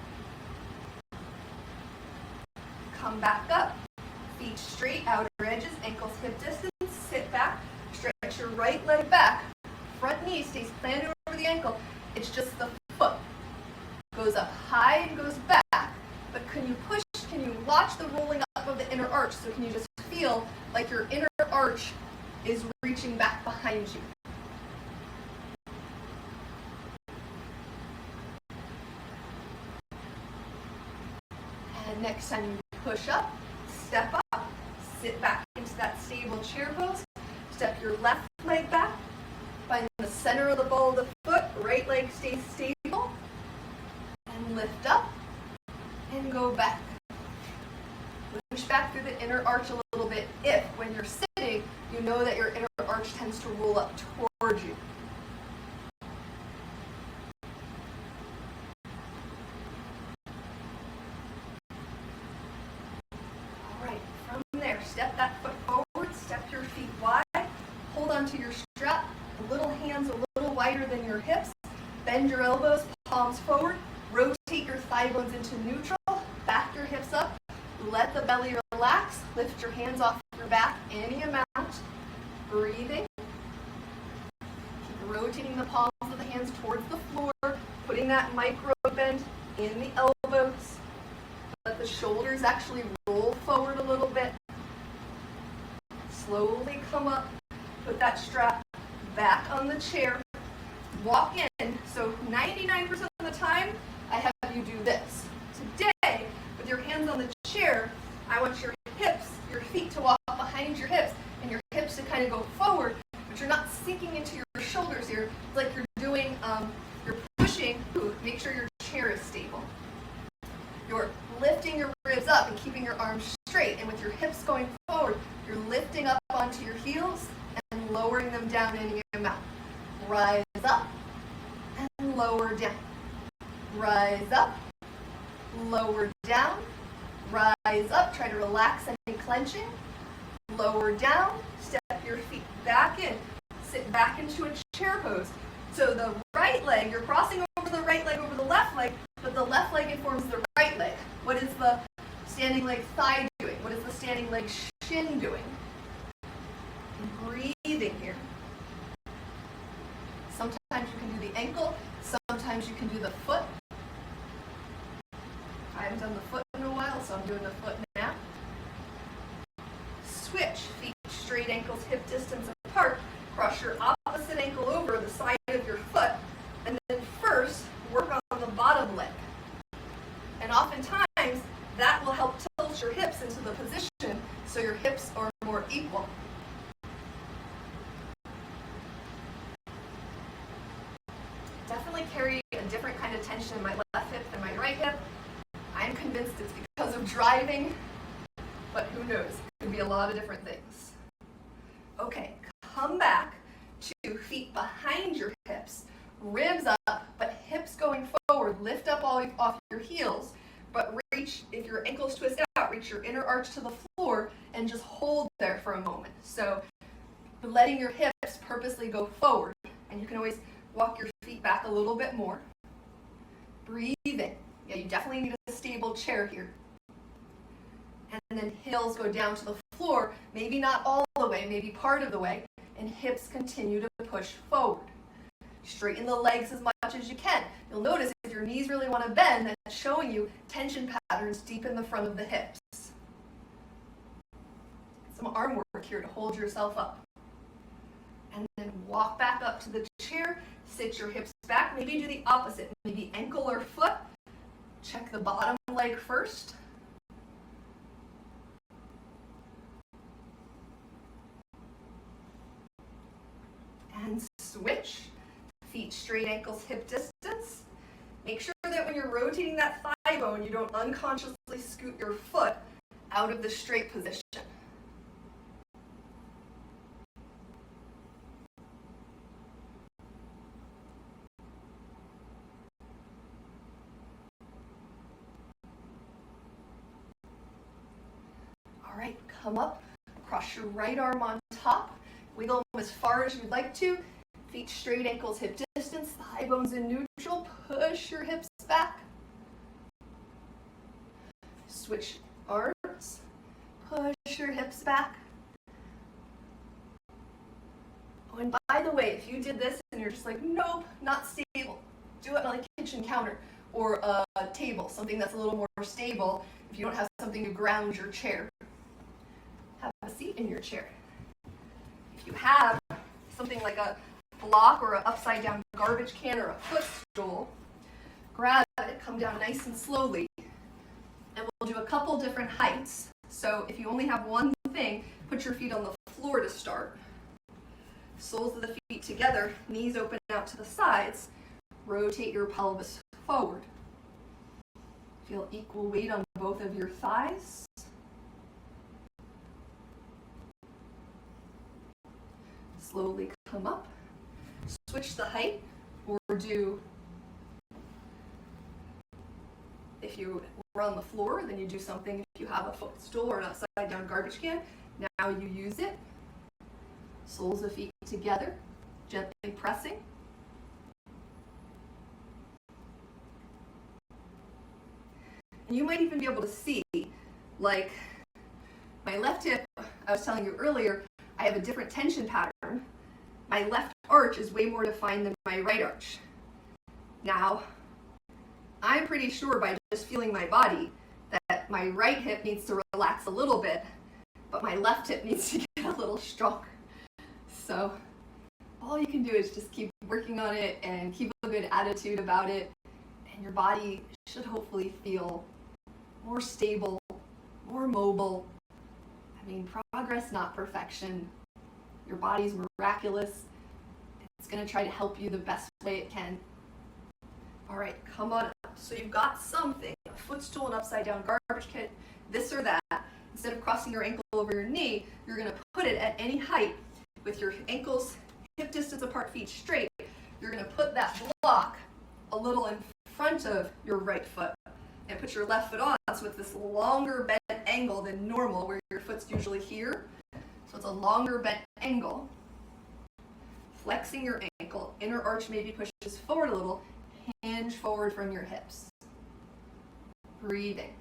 Speaker 1: Come back up. Feet straight, outer edges, ankles hip distance. Sit back. Stretch your right leg back. Front knee stays planted over the ankle. It's just the foot. Goes up high and goes back. But can you push? Can you watch the rolling up of the inner arch? So can you just feel like your inner arch is reaching back behind you? And next time you push up, step up, sit back into that stable chair pose. Step your left leg back. Find the center of the ball of the foot. Right leg stays stable. And lift up and go back. Push back through the inner arch a little bit if, when you're sitting, you know that your inner arch tends to roll up towards you. All right, from there, step that foot forward, step your feet wide, hold onto your strap, the little hands a little wider than your hips, bend your elbows, palms forward, rotate your thigh bones into neutral, back your hips up, let the belly relax, lift your hands off your back any amount, breathing, keep rotating the palms of the hands towards the floor, putting that micro bend in the elbows, let the shoulders actually roll forward a little bit, slowly come up, put that strap back on the chair, walk in. So 99% of the time, I have you do this. Today, with your hands on the chair, I want your hips, your feet to walk behind your hips, and your hips to kind of go forward, but you're not sinking into your shoulders here. It's like you're doing, you're pushing, make sure your chair is stable. You're lifting your ribs up and keeping your arms straight, and with your hips going forward, you're lifting up onto your heels and lowering them down any amount. Rise up and lower down. Rise up, lower down, rise up. Try to relax any clenching. lower down, step your feet back in, sit back into a chair pose. So the right leg, you're crossing over the right leg over the left leg, but the left leg informs the right leg. What is the standing leg thigh doing? What is the standing leg shin doing? Breathing here. Sometimes you can do the ankle, sometimes you can do the foot. I haven't done the foot in a while, so I'm doing the foot now. Switch, feet straight, ankles hip distance apart. Cross your opposite ankle over the side of your foot, and then first work on the bottom leg. And oftentimes that will help tilt your hips into the position so your hips are more equal. Definitely carry a different kind of tension in my left hip than my right hip. I'm convinced it's because of driving, but who knows? It could be a lot of different things. Okay, come back to feet behind your hips, ribs up, but hips going forward. Lift up all off your heels, but reach, if your ankles twist out, reach your inner arch to the floor and just hold there for a moment. So letting your hips purposely go forward, and you can always walk your feet back a little bit more. Breathing. Yeah, you definitely need a stable chair here. And then heels go down to the floor, maybe not all the way, maybe part of the way, and hips continue to push forward. Straighten the legs as much as you can. You'll notice if your knees really want to bend, that's showing you tension patterns deep in the front of the hips. Some arm work here to hold yourself up. And then walk back up to the chair, sit your hips back, maybe do the opposite, maybe ankle or foot. Check the bottom leg first. And switch. Feet straight, ankles hip distance. Make sure that when you're rotating that thigh bone, you don't unconsciously scoot your foot out of the straight position. All right, come up, cross your right arm on top, wiggle them as far as you'd like to. Feet straight, ankles hip distance, thigh bones in neutral, push your hips back. Switch arms, push your hips back. Oh, and by the way, if you did this and you're just like, nope, not stable, do it on a kitchen counter or a table, something that's a little more stable if you don't have something to ground your chair. Have a seat in your chair. If you have something like a block or an upside down garbage can or a footstool, grab it, come down nice and slowly, and we'll do a couple different heights. So if you only have one thing, put your feet on the floor to start. Soles of the feet together, knees open out to the sides, rotate your pelvis forward. Feel equal weight on both of your thighs. Slowly come up, switch the height, or do, if you were on the floor, then you do something, if you have a footstool or an upside down garbage can, now you use it. Soles of feet together, gently pressing. And you might even be able to see, like my left hip, I was telling you earlier, I have a different tension pattern. My left arch is way more defined than my right arch. Now, I'm pretty sure by just feeling my body that my right hip needs to relax a little bit, but my left hip needs to get a little stronger. So all you can do is just keep working on it and keep a good attitude about it, and your body should hopefully feel more stable, more mobile. I mean, progress, not perfection. Your body's miraculous. It's going to try to help you the best way it can. All right, come on up. So you've got something, a footstool, an upside down garbage can, this or that. Instead of crossing your ankle over your knee, you're going to put it at any height with your ankles hip distance apart, feet straight. You're going to put that block a little in front of your right foot and put your left foot on, so it's this longer bent angle than normal where your foot's usually here. So it's a longer bent angle. Flexing your ankle, inner arch maybe pushes forward a little, hinge forward from your hips. Breathing.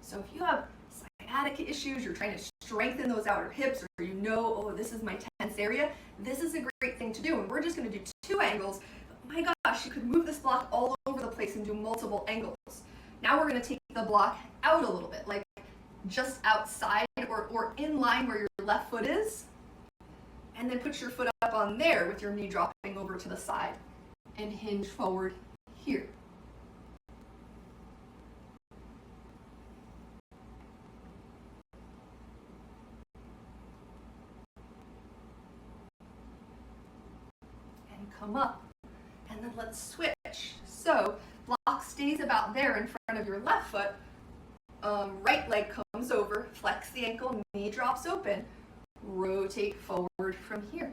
Speaker 1: So if you have sciatica issues, you're trying to strengthen those outer hips, or you know, oh, this is my tense area, this is a great thing to do. And we're just going to do 2 angles. But my gosh, you could move this block all over the place and do multiple angles. Now we're going to take the block out a little bit, like just outside or in line where your left foot is. And then put your foot up on there with your knee dropping over to the side and hinge forward here. And come up. And then let's switch. So block stays about there in front of your left foot. Right leg comes over, flex the ankle, knee drops open. Rotate forward from here.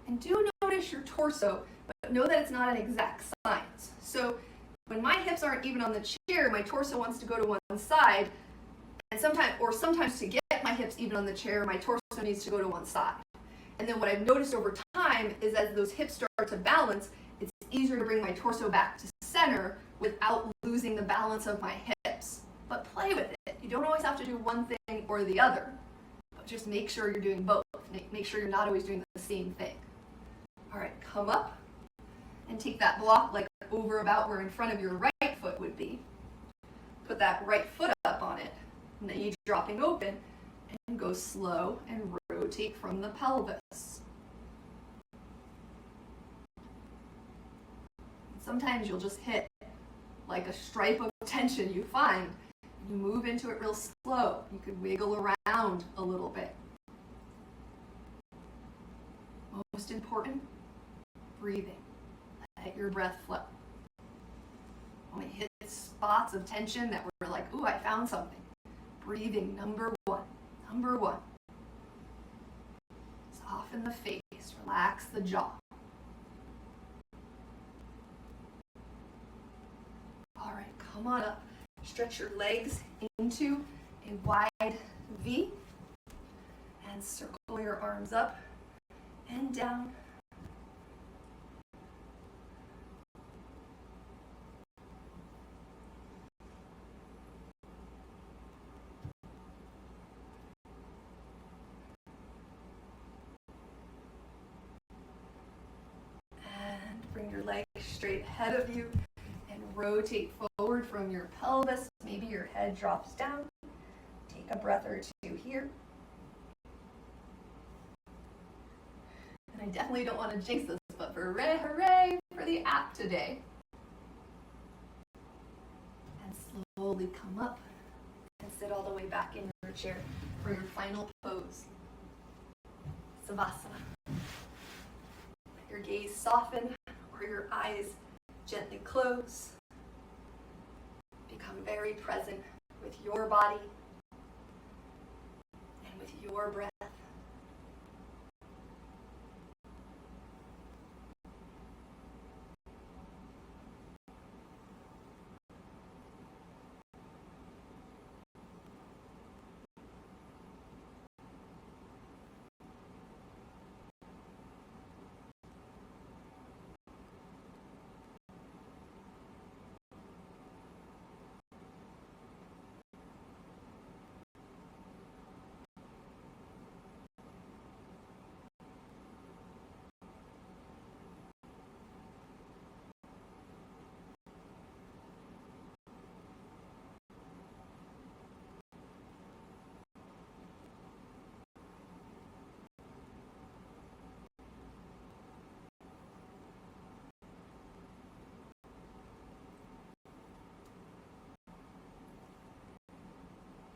Speaker 1: And do notice your torso, but know that it's not an exact science. So when my hips aren't even on the chair, my torso wants to go to one side, and sometimes to get my hips even on the chair, my torso needs to go to one side. And then what I've noticed over time is as those hips start to balance, it's easier to bring my torso back to center without losing the balance of my hips. But play with it. You don't always have to do one thing or the other, but just make sure you're doing both. Make sure you're not always doing the same thing. All right, come up and take that block like over about where in front of your right foot would be. Put that right foot up on it, knee dropping open, and go slow and rotate from the pelvis. Sometimes you'll just hit like a stripe of tension you find. You move into it real slow. You could wiggle around a little bit. Most important, breathing. Let your breath flow. When we hit spots of tension that we're like, ooh, I found something. Breathing, number one. Number one. Soften the face, relax the jaw. All right, come on up. Stretch your legs into a wide V and circle your arms up and down. And bring your legs straight ahead of you and rotate forward from your pelvis. Maybe your head drops down. Take a breath or two here. And I definitely don't want to jinx this, but hooray for the app today. And slowly come up and sit all the way back in your chair for your final pose. Savasana. Let your gaze soften or your eyes gently close. Become very present with your body and with your breath.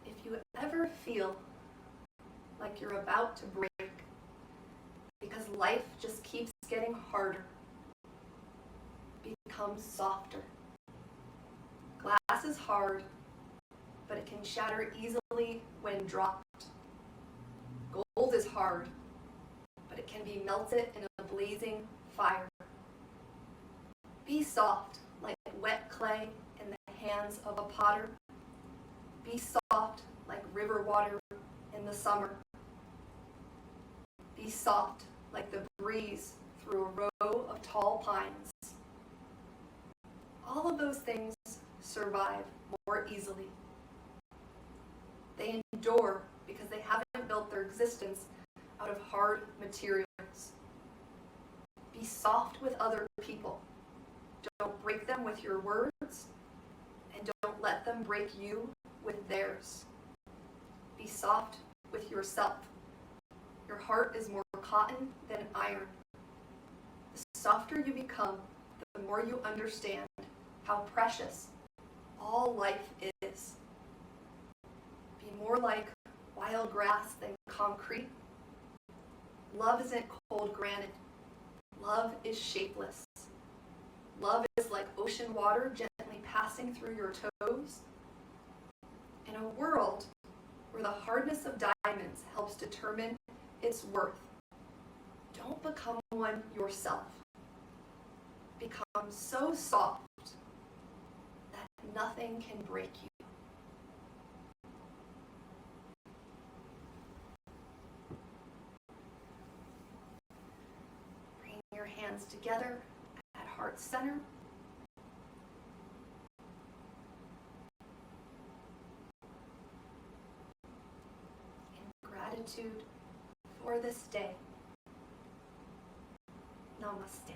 Speaker 1: If you ever feel like you're about to break because life just keeps getting harder, become softer. Glass is hard, but it can shatter easily when dropped. Gold is hard, but it can be melted in a blazing fire. Be soft like wet clay in the hands of a potter. Be soft like river water in the summer. Be soft like the breeze through a row of tall pines. All of those things survive more easily. They endure because they haven't built their existence out of hard materials. Be soft with other people. Don't break them with your words, and don't let them break you with theirs. Be soft with yourself. Your heart is more cotton than iron. The softer you become, the more you understand how precious all life is. Be more like wild grass than concrete. Love isn't cold granite. Love is shapeless. Love is like ocean water gently passing through your toes. In a world where the hardness of diamonds helps determine its worth, don't become one yourself. Become so soft that nothing can break you. Bring your hands together at heart center. In gratitude for this day. Namaste.